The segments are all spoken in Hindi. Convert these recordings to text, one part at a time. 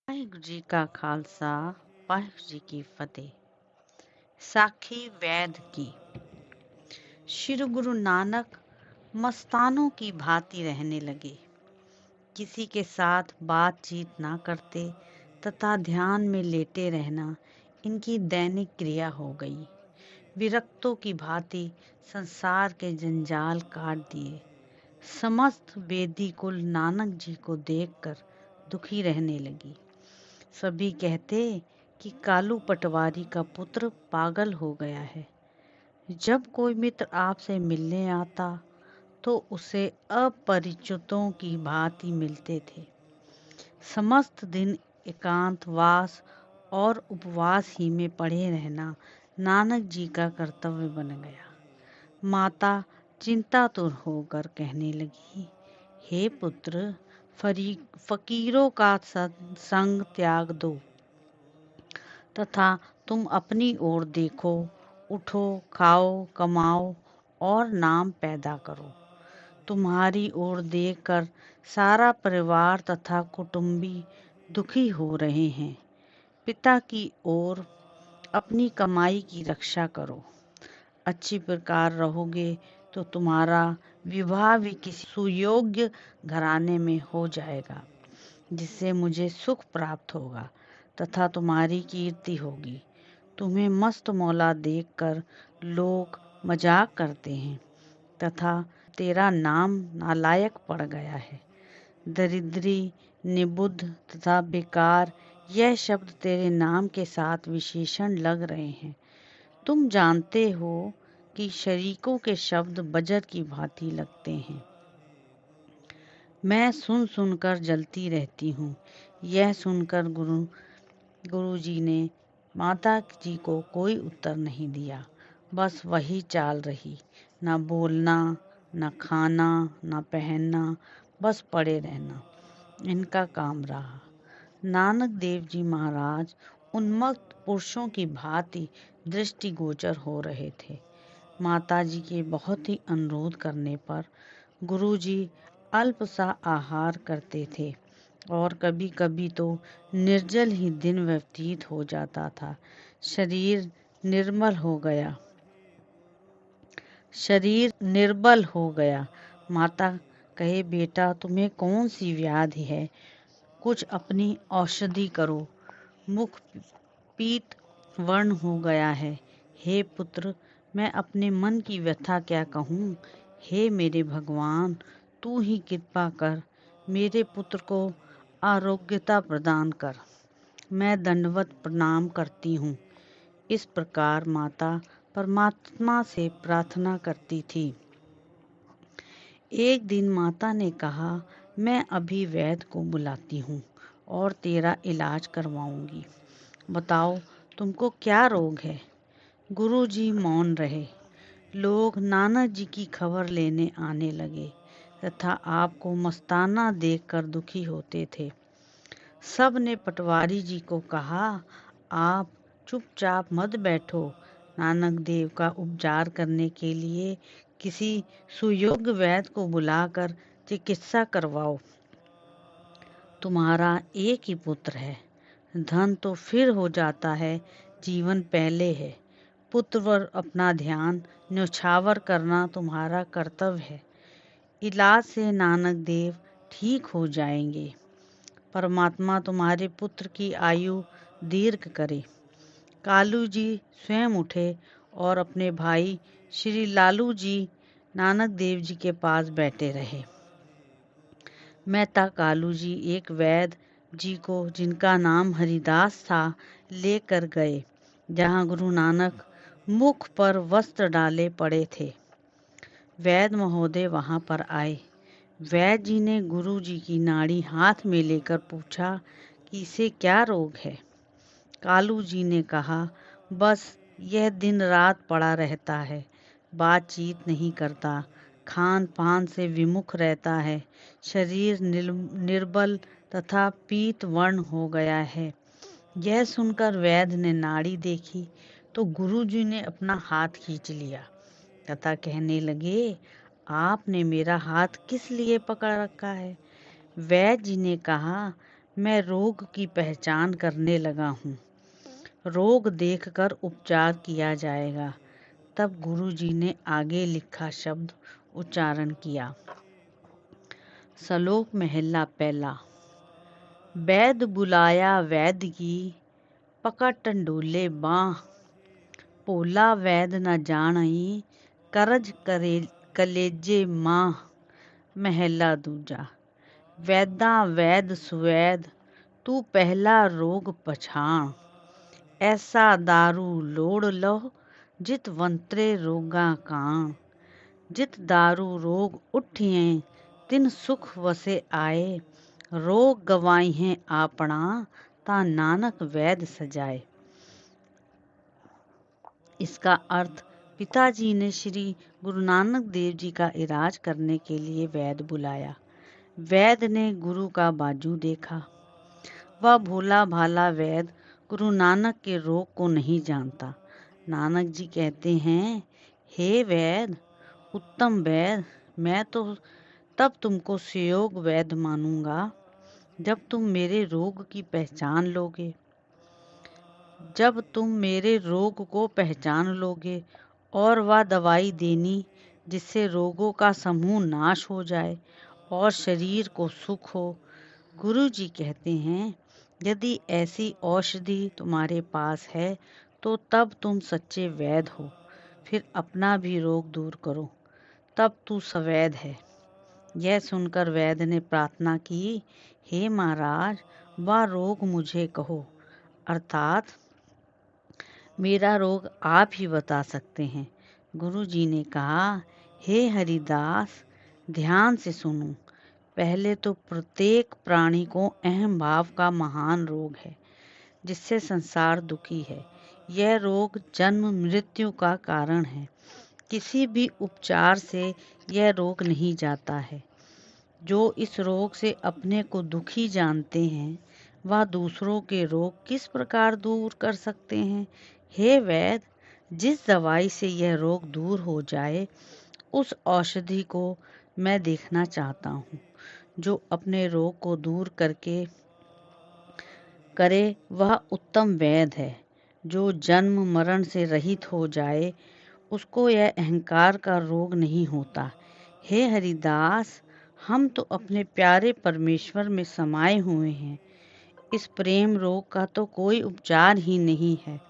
ਵਾਹਿਗੁਰੂ जी का खालसा वाहिगुरु जी की फतेह। साखी वैद की। श्री गुरु नानक मस्तानों की भांति रहने लगे। किसी के साथ बातचीत ना करते तथा ध्यान में लेटे रहना इनकी दैनिक क्रिया हो गई। विरक्तों की भांति संसार के जंजाल काट दिए। समस्त वेदी कुल नानक जी को देखकर दुखी रहने लगी। सभी कहते कि कालू पटवारी का पुत्र पागल हो गया है। जब कोई मित्र आपसे मिलने आता तो उसे अपरिचितों की भांति मिलते थे। समस्त दिन एकांतवास और उपवास ही में पड़े रहना नानक जी का कर्तव्य बन गया। माता चिंतातुर होकर कहने लगी, हे पुत्र, फकीरों का संग त्याग दो तथा तुम अपनी ओर देखो। उठो, खाओ, कमाओ और नाम पैदा करो। तुम्हारी ओर देखकर सारा परिवार तथा कुटुंबी दुखी हो रहे हैं। पिता की ओर अपनी कमाई की रक्षा करो। अच्छी प्रकार रहोगे तो तुम्हारा विवाह भी किसी सुयोग्य घराने में हो जाएगा, जिससे मुझे सुख प्राप्त होगा तथा तुम्हारी कीर्ति होगी। तुम्हें मस्त मौला देखकर लोग मजाक करते हैं तथा तेरा नाम नालायक पड़ गया है। दरिद्री, निबुद्ध तथा बेकार यह शब्द तेरे नाम के साथ विशेषण लग रहे हैं। तुम जानते हो कि शरीकों के शब्द बजर की भांति लगते हैं। मैं सुन सुनकर जलती रहती हूँ। यह सुनकर गुरु जी ने माता जी को कोई उत्तर नहीं दिया। बस वही चाल रही, न बोलना, न खाना, न पहनना, बस पड़े रहना इनका काम रहा। नानक देव जी महाराज उन्मत्त पुरुषों की भांति दृष्टिगोचर हो रहे थे। माता जी के बहुत ही अनुरोध करने पर गुरु जी अल्प सा आहार करते थे और कभी कभी तो निर्जल ही दिन व्यतीत हो जाता था। शरीर निर्बल हो गया। माता कहे, बेटा तुम्हें कौन सी व्याधि है, कुछ अपनी औषधि करो। मुख पीत वर्ण हो गया है। हे पुत्र, मैं अपने मन की व्यथा क्या कहूँ। हे मेरे भगवान, तू ही कृपा कर, मेरे पुत्र को आरोग्यता प्रदान कर। मैं दंडवत प्रणाम करती हूँ। इस प्रकार माता परमात्मा से प्रार्थना करती थी। एक दिन माता ने कहा, मैं अभी वैद्य को बुलाती हूँ और तेरा इलाज करवाऊंगी। बताओ तुमको क्या रोग है। गुरु जी मौन रहे। लोग नानक जी की खबर लेने आने लगे तथा आपको मस्ताना देखकर दुखी होते थे। सब ने पटवारी जी को कहा, आप चुपचाप मत बैठो। नानक देव का उपचार करने के लिए किसी सुयोग्य वैद्य को बुलाकर चिकित्सा करवाओ। तुम्हारा एक ही पुत्र है। धन तो फिर हो जाता है, जीवन पहले है। पुत्र पर अपना ध्यान न्यौछावर करना तुम्हारा कर्तव्य है। इलाज से नानक देव ठीक हो जाएंगे। परमात्मा तुम्हारे पुत्र की आयु दीर्घ करे। कालू जी स्वयं उठे और अपने भाई श्री लालू जी नानक देव जी के पास बैठे रहे। मेहता कालू जी एक वैद्य जी को, जिनका नाम हरिदास था, लेकर गए, जहाँ गुरु नानक मुख पर वस्त्र डाले पड़े थे। वैद्य महोदय वहां पर आए। वैद्य जी ने गुरु जी की नाड़ी हाथ में लेकर पूछा कि इसे क्या रोग है। कालू जी ने कहा, बस यह दिन रात पड़ा रहता है, बातचीत नहीं करता, खान पान से विमुख रहता है, शरीर निर्बल तथा पीत वर्ण हो गया है। यह सुनकर वैद्य ने नाड़ी देखी तो गुरु जी ने अपना हाथ खींच लिया तथा कहने लगे, आपने मेरा हाथ किस लिए पकड़ रखा है। वैद्य जी ने कहा, मैं रोग की पहचान करने लगा हूँ। रोग देखकर उपचार किया जाएगा। तब गुरुजी ने आगे लिखा शब्द उच्चारण किया। श्लोक महला पहला। वैद बुलाया वैद की, पकड़ टंडोले बाँ। पोला वैद न जानई, करज करे कलेजे माँ। महला दूजा। वैदा वैद सुवैद, तू पहला रोग पछाण। ऐसा दारू लोड़ लो, जित वंतरे रोगा काण। जित दारू रोग उठिए, तिन सुख वसे आए। रोग गवाई हैं आपना, ता नानक वैद सजाए। इसका अर्थ, पिताजी ने श्री गुरु नानक देव जी का इलाज करने के लिए वैद बुलाया। वैद ने गुरु का बाजू देखा। वह भोला भाला वैद गुरु नानक के रोग को नहीं जानता। नानक जी कहते हैं, हे वैद, उत्तम वैद, मैं तो तब तुमको सुयोग वैद मानूंगा जब तुम मेरे रोग की पहचान लोगे। जब तुम मेरे रोग को पहचान लोगे और वह दवाई देनी जिससे रोगों का समूह नाश हो जाए और शरीर को सुख हो। गुरु जी कहते हैं, यदि ऐसी औषधि तुम्हारे पास है तो तब तुम सच्चे वैद हो। फिर अपना भी रोग दूर करो, तब तू सवैद है। यह सुनकर वैद ने प्रार्थना की, हे महाराज, वह रोग मुझे कहो, अर्थात मेरा रोग आप ही बता सकते हैं। गुरु जी ने कहा, हे हरिदास, ध्यान से सुनो। पहले तो प्रत्येक प्राणी को अहम भाव का महान रोग है, जिससे संसार दुखी है। यह रोग जन्म मृत्यु का कारण है। किसी भी उपचार से यह रोग नहीं जाता है। जो इस रोग से अपने को दुखी जानते हैं, वह दूसरों के रोग किस प्रकार दूर कर सकते हैं। हे वैद, जिस दवाई से यह रोग दूर हो जाए, उस औषधि को मैं देखना चाहता हूँ। जो अपने रोग को दूर करे वह उत्तम वैद है। जो जन्म मरण से रहित हो जाए, उसको यह अहंकार का रोग नहीं होता। हे हरिदास, हम तो अपने प्यारे परमेश्वर में समाये हुए हैं। इस प्रेम रोग का तो कोई उपचार ही नहीं है।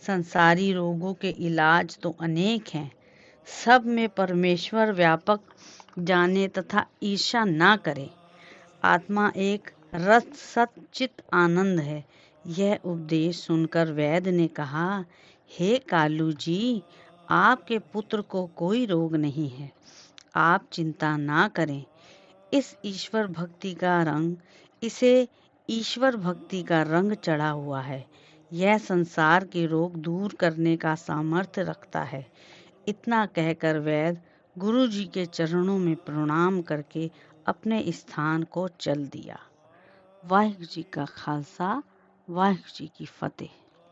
संसारी रोगों के इलाज तो अनेक हैं। सब में परमेश्वर व्यापक जाने तथा ईर्ष्या ना करे। आत्मा एक रस सत चित आनंद है। यह उपदेश सुनकर वैद ने कहा, हे कालू जी, आपके पुत्र को कोई रोग नहीं है। आप चिंता ना करें। इसे ईश्वर भक्ति का रंग चढ़ा हुआ है। यह संसार के रोग दूर करने का सामर्थ्य रखता है। इतना कहकर वैद गुरु जी के चरणों में प्रणाम करके अपने स्थान को चल दिया। वाहिगुरु जी का खालसा, वाहिगुरु जी की फतेह।